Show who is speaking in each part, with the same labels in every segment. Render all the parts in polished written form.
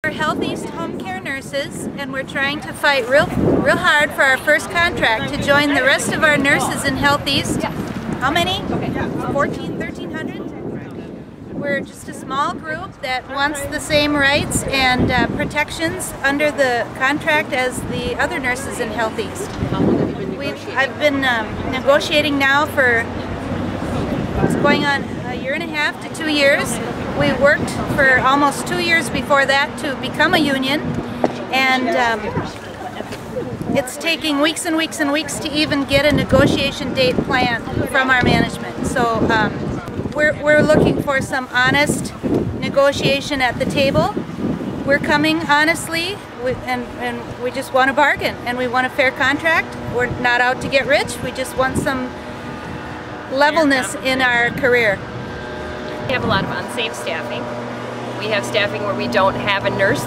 Speaker 1: We're HealthEast home care nurses, and we're trying to fight real hard for our first contract to join the rest of our nurses in HealthEast. How many? 1,300? We're just a small group that wants the same rights and protections under the contract as the other nurses in HealthEast. I've been negotiating now for, it's going on a year and a half to 2 years. We worked for almost 2 years before that to become a union, and it's taking weeks and weeks and weeks to even get a negotiation date planned from our management. So we're looking for some honest negotiation at the table. We're coming honestly, and we just want a bargain, and we want a fair contract. We're not out to get rich, we just want some levelness in our career.
Speaker 2: We have a lot of unsafe staffing. We have staffing where we don't have a nurse,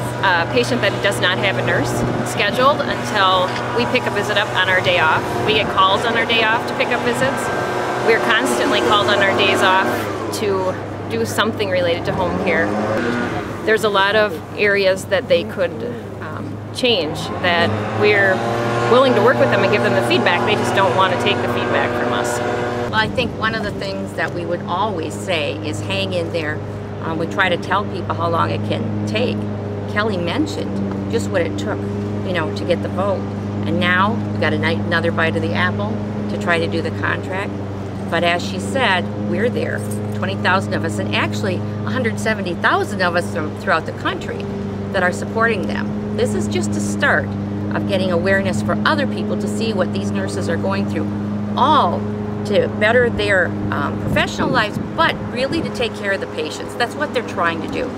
Speaker 2: patient that does not have a nurse scheduled until we pick a visit up on our day off. We get calls on our day off to pick up visits. We're constantly called on our days off to do something related to home care. There's a lot of areas that they could change that we're willing to work with them and give them the feedback. They just don't want to take the feedback from us.
Speaker 3: Well, I think one of the things that we would always say is hang in there. We try to tell people how long it can take. Kelly mentioned just what it took, to get the vote. And now we've got another bite of the apple to try to do the contract. But as she said, we're there, 20,000 of us, and actually 170,000 of us from throughout the country that are supporting them. This is just a start of getting awareness for other people to see what these nurses are going through, all to better their professional lives, but really to take care of the patients. That's what they're trying to do.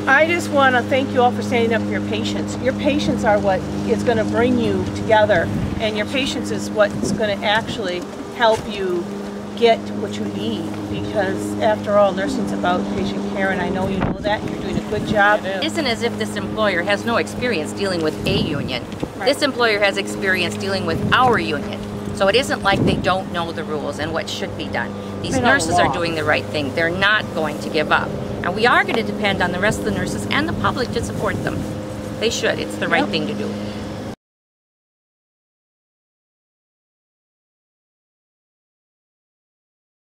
Speaker 4: I just want to thank you all for standing up for your patients. Your patients are what is going to bring you together, and your patients is what's going to actually help you get what you need, because after all, nursing's about patient care, and I know you know that, and you're doing a good job.
Speaker 3: It isn't as if this employer has no experience dealing with a union.
Speaker 4: Right.
Speaker 3: This employer has experience dealing with our union. So it isn't like they don't know the rules and what should be done. These nurses are doing the right thing. They're not going to give up. And we are going to depend on the rest of the nurses and the public to support them. They should. It's the right thing to do.